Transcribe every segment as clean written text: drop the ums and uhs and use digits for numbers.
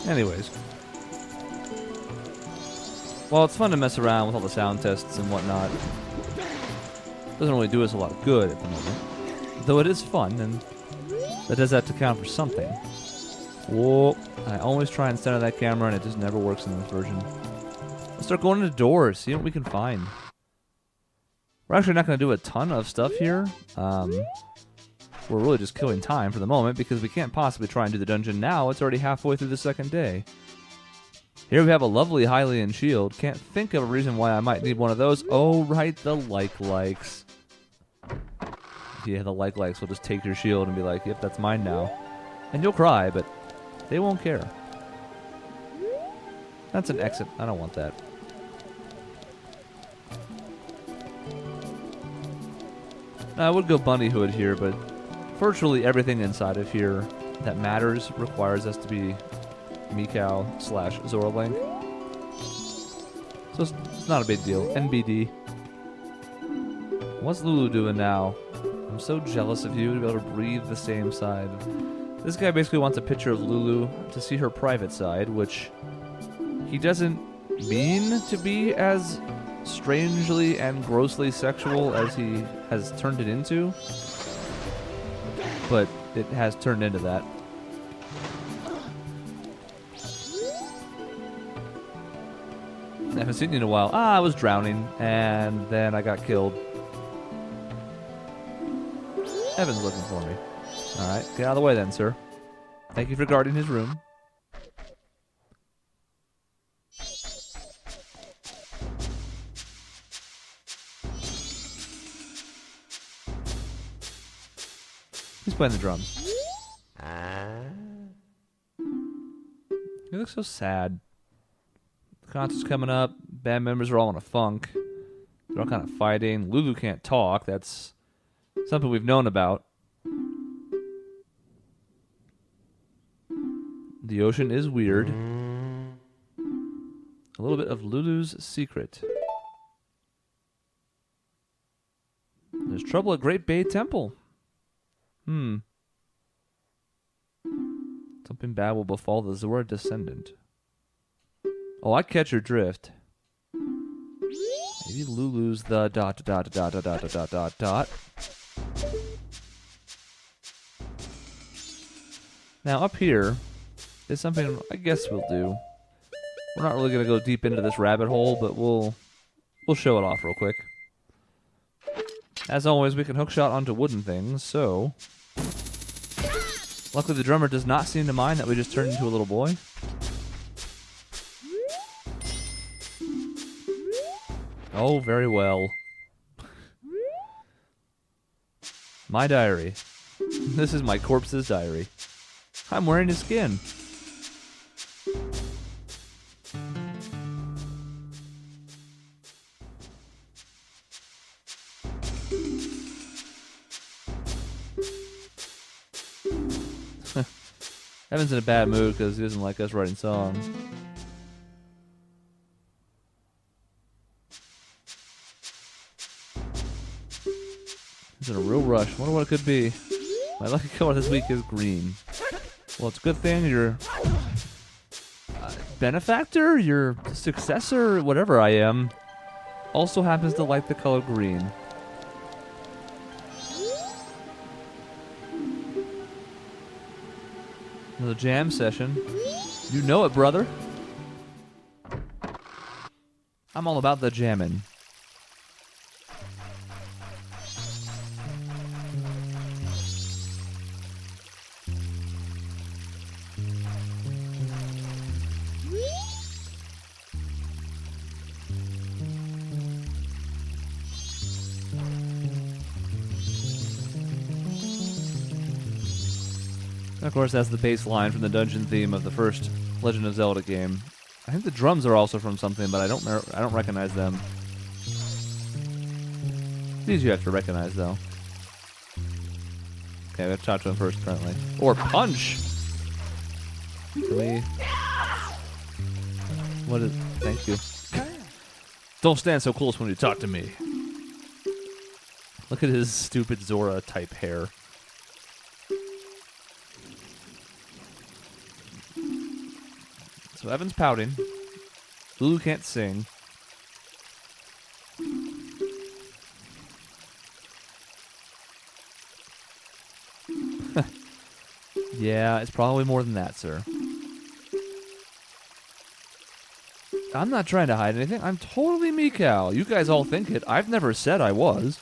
Anyways. Well, it's fun to mess around with all the sound tests and whatnot. Doesn't really do us a lot of good at the moment. Though it is fun, and that does have to count for something. Whoa. I always try and center that camera, and it just never works in this version. Let's start going into doors, see what we can find. We're actually not going to do a ton of stuff here. We're really just killing time for the moment, because we can't possibly try and do the dungeon now. It's already halfway through the second day. Here we have a lovely Hylian shield. Can't think of a reason why I might need one of those. Oh, right, the likes. Yeah, the likes will just take your shield and be like, yep, that's mine now. And you'll cry, but they won't care. That's an exit. I don't want that. I would go bunny hood here, but virtually everything inside of here that matters requires us to be Mikau/Zora Link. So it's not a big deal. NBD. What's Lulu doing now? I'm so jealous of you to be able to breathe the same side. This guy basically wants a picture of Lulu to see her private side, which he doesn't mean to be as strangely and grossly sexual as he has turned it into. But it has turned into that. I haven't seen you in a while. I was drowning, and then I got killed. Evan's looking for me. Alright, get out of the way then, sir. Thank you for guarding his room. He's playing the drums. He looks so sad. The concert's coming up. Band members are all in a funk. They're all kind of fighting. Lulu can't talk. That's something we've known about. The ocean is weird. A little bit of Lulu's secret. There's trouble at Great Bay Temple. Something bad will befall the Zora descendant. Oh, I catch your drift. Maybe Lulu's the ... Now up here is something I guess we'll do. We're not really gonna go deep into this rabbit hole, but we'll show it off real quick. As always, we can hookshot onto wooden things, so luckily the drummer does not seem to mind that we just turned into a little boy. Oh, very well. My diary. This is my corpse's diary. I'm wearing his skin. Evan's in a bad mood because he doesn't like us writing songs. He's in a real rush. Wonder what it could be. My lucky color this week is green. Well, it's a good thing your benefactor, your successor, whatever I am, also happens to like the color green. Another jam session. You know it, brother. I'm all about the jamming. Of course, that's the bass line from the dungeon theme of the first Legend of Zelda game. I think the drums are also from something, but I don't recognize them. These you have to recognize, though. Okay, we have to talk to him first, apparently. Or punch! Really? What is... Thank you. Don't stand so close when you talk to me. Look at his stupid Zora-type hair. So Evan's pouting. Lulu can't sing. Yeah, it's probably more than that, sir. I'm not trying to hide anything. I'm totally Mikau. You guys all think it. I've never said I was.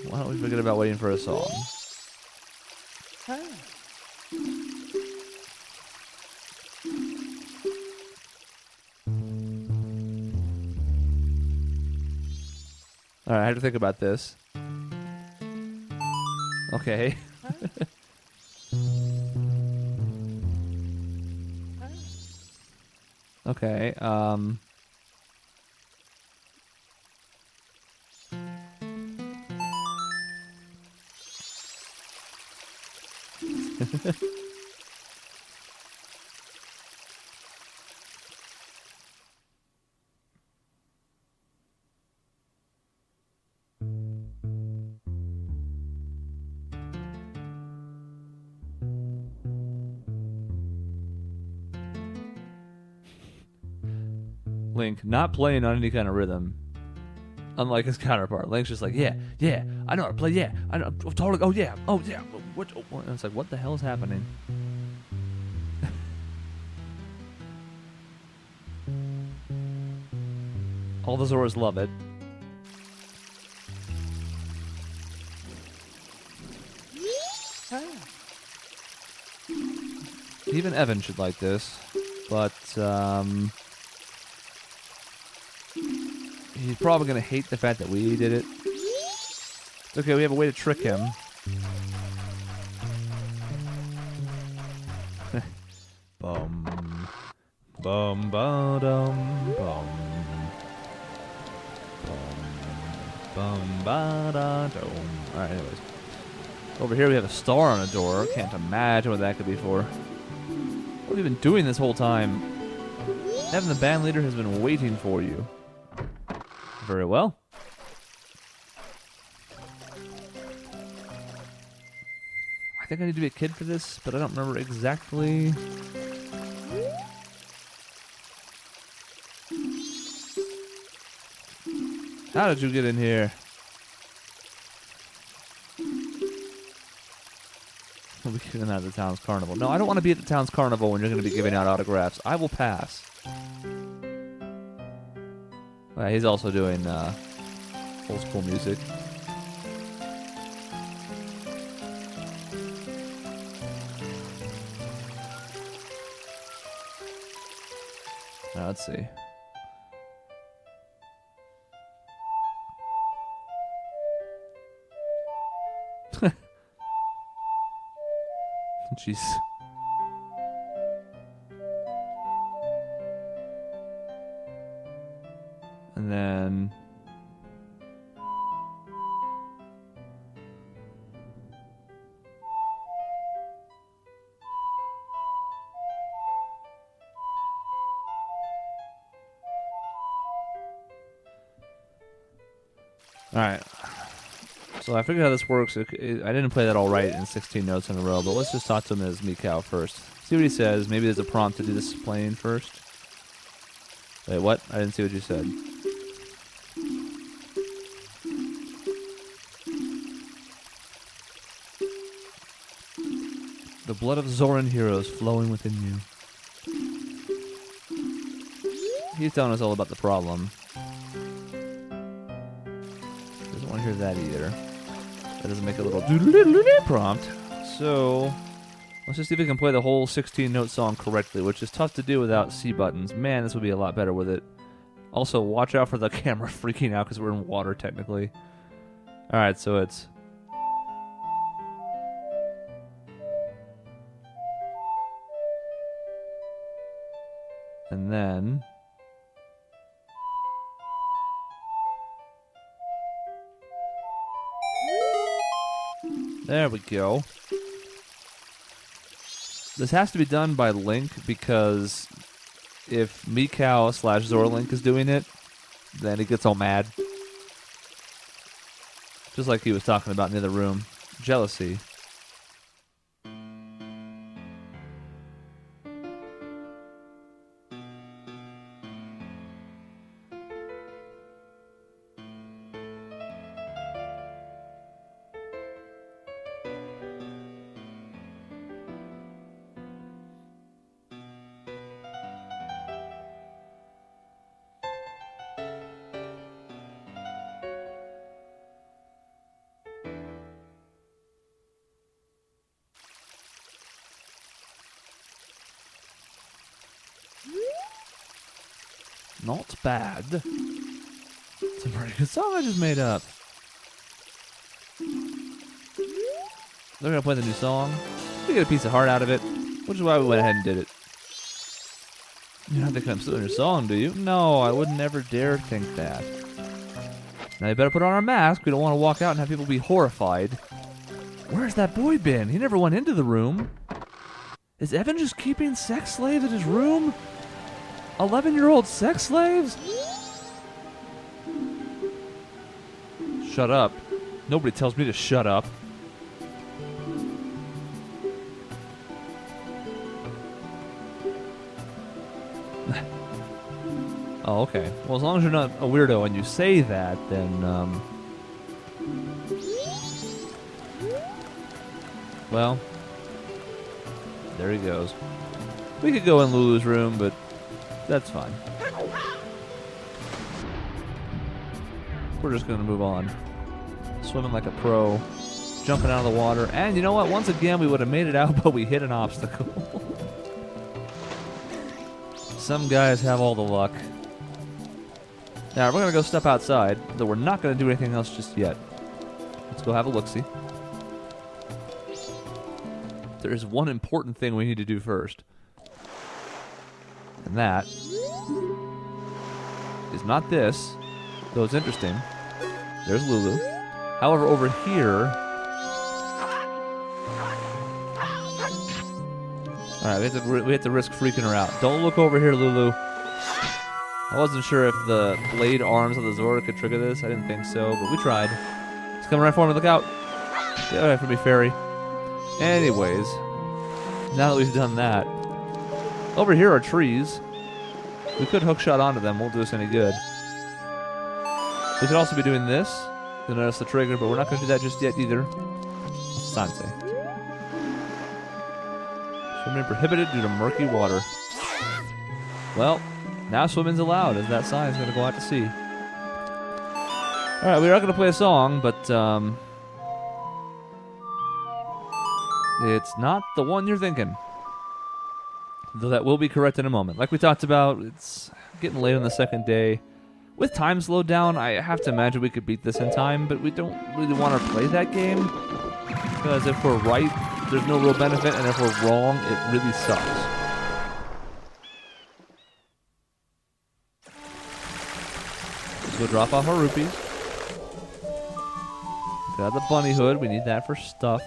Why don't we forget about waiting for a song? Alright, I had to think about this. Okay. Okay, Link, not playing on any kind of rhythm. Unlike his counterpart. Link's just like, yeah, I know how to play, yeah, I know, totally, oh yeah, what, and it's like, what the hell is happening? All the Zoras love it. Even Evan should like this, but, he's probably going to hate the fact that we did it. It's okay, we have a way to trick him. Bum. Bum ba dum bum. Bum ba da dum. Alright, anyways. Over here we have a star on a door. Can't imagine what that could be for. What have you been doing this whole time? Evan, the band leader, has been waiting for you. Very well. I think I need to be a kid for this, but I don't remember exactly. How did you get in here? We'll be giving out at the town's carnival. No, I don't want to be at the town's carnival when you're going to be giving out autographs. I will pass. He's also doing old school music. Now, let's see. Jeez. And then... Alright. So I figured how this works. I didn't play that all right in 16 notes in a row, but let's just talk to him as Mikau first. See what he says. Maybe there's a prompt to do this playing first. Wait, what? I didn't see what you said. The blood of Zoran heroes flowing within you. He's telling us all about the problem. Doesn't want to hear that either. That doesn't make a little prompt. So, let's just see if we can play the whole 16-note song correctly, which is tough to do without C buttons. Man, this would be a lot better with it. Also, watch out for the camera freaking out because we're in water, technically. Alright, so it's... And then... There we go. This has to be done by Link because if Mikau / Zora Link is doing it, then he gets all mad. Just like he was talking about in the other room. Jealousy. Not bad. It's a pretty good song I just made up. They're gonna play the new song. We get a piece of heart out of it, which is why we went ahead and did it. You don't have to come stealing your song, do you? No, I would never dare think that. Now you better put on our mask. We don't want to walk out and have people be horrified. Where's that boy been? He never went into the room. Is Evan just keeping sex slaves in his room? 11-year-old sex slaves? Shut up. Nobody tells me to shut up. Oh, okay. Well, as long as you're not a weirdo and you say that, then, well, there he goes. We could go in Lulu's room, but that's fine. We're just going to move on. Swimming like a pro. Jumping out of the water. And you know what? Once again, we would have made it out, but we hit an obstacle. Some guys have all the luck. Now, we're going to go step outside, though we're not going to do anything else just yet. Let's go have a look-see. There is one important thing we need to do first. And that is not this, though it's interesting. There's Lulu. However, over here... Alright, we have to risk freaking her out. Don't look over here, Lulu. I wasn't sure if the blade arms of the Zora could trigger this. I didn't think so, but we tried. It's coming right for me. Look out. Get away from me, fairy. Anyways, now that we've done that, over here are trees. We could hookshot onto them. Won't do us any good. We could also be doing this. You'll notice the trigger, but we're not going to do that just yet either. Sanse. Swimming prohibited due to murky water. Well, now swimming's allowed, as that sign is going to go out to sea. Alright, we are going to play a song, but it's not the one you're thinking. Though that will be correct in a moment. Like we talked about, it's getting late on the second day. With time slowed down, I have to imagine we could beat this in time, but we don't really want to play that game. Because if we're right, there's no real benefit, and if we're wrong, it really sucks. Let's go drop off our rupees. Got the bunny hood. We need that for stuff.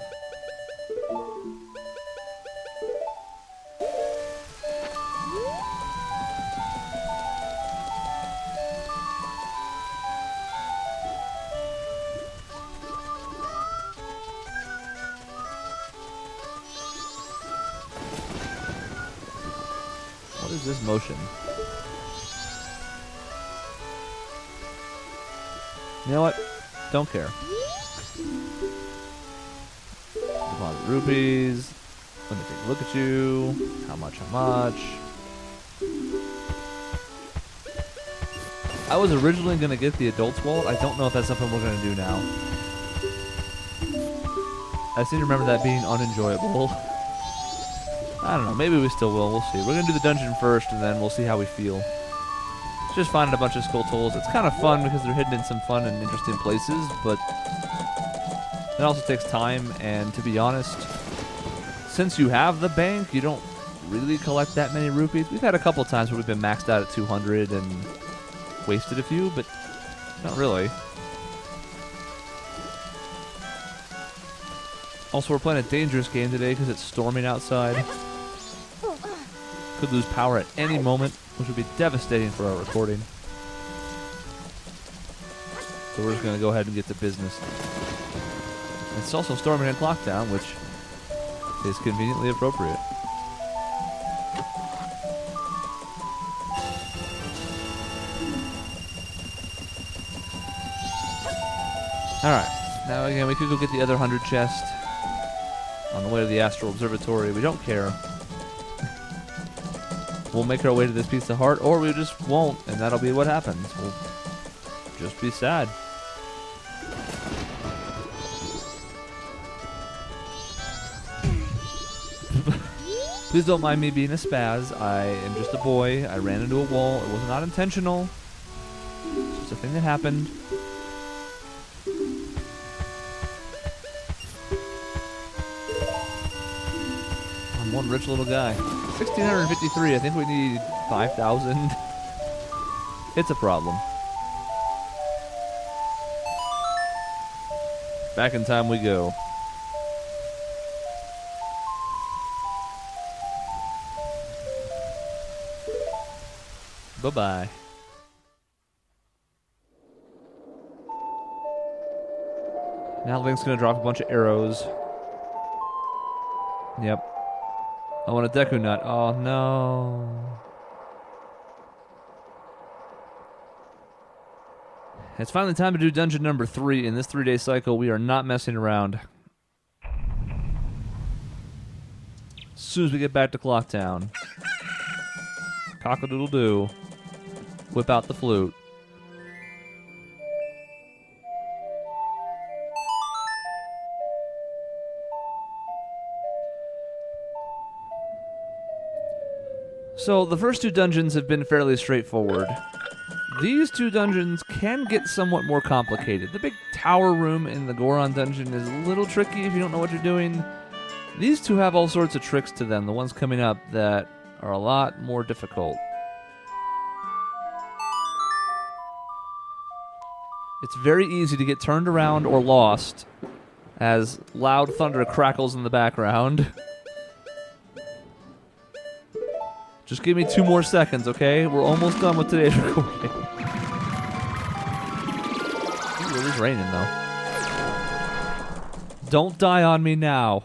What is this motion? You know what? Don't care. Deposit rupees. Let me take a look at you. How much? How much? I was originally going to get the adult's wallet. I don't know if that's something we're going to do now. I seem to remember that being unenjoyable. I don't know. Maybe we still will. We'll see. We're going to do the dungeon first, and then we'll see how we feel. Just finding a bunch of skull tools. It's kind of fun because they're hidden in some fun and interesting places, but it also takes time, and to be honest, since you have the bank, you don't really collect that many rupees. We've had a couple times where we've been maxed out at 200 and wasted a few, but not really. Also, we're playing a dangerous game today because it's storming outside. Could lose power at any moment, which would be devastating for our recording. So we're just going to go ahead and get to business. It's also storming in Clocktown, which is conveniently appropriate. Alright, now again, we could go get the other 100 chest on the way to the Astral Observatory. We don't care. We'll make our way to this piece of heart, or we just won't, and that'll be what happens. We'll just be sad. Please don't mind me being a spaz. I am just a boy. I ran into a wall. It was not intentional. It's just a thing that happened. I'm one rich little guy. 1,653. I think we need 5,000. It's a problem. Back in time we go. Bye-bye. Now Link's gonna drop a bunch of arrows. Yep. I want a Deku Nut. Oh no. It's finally time to do dungeon number 3 in this 3-day cycle. We are not messing around. As soon as we get back to Clocktown. Cock-a-doodle-doo. Whip out the flute. So, the first 2 dungeons have been fairly straightforward. These 2 dungeons can get somewhat more complicated. The big tower room in the Goron dungeon is a little tricky if you don't know what you're doing. These 2 have all sorts of tricks to them, the ones coming up that are a lot more difficult. It's very easy to get turned around or lost as loud thunder crackles in the background. Just give me 2 more seconds, okay? We're almost done with today's recording. Ooh, it is raining, though. Don't die on me now.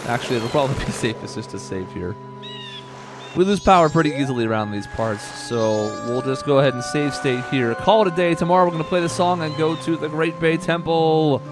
Actually, it'll probably be safest just to save here. We lose power pretty easily around these parts, so we'll just go ahead and save state here. Call it a day. Tomorrow we're going to play the song and go to the Great Bay Temple.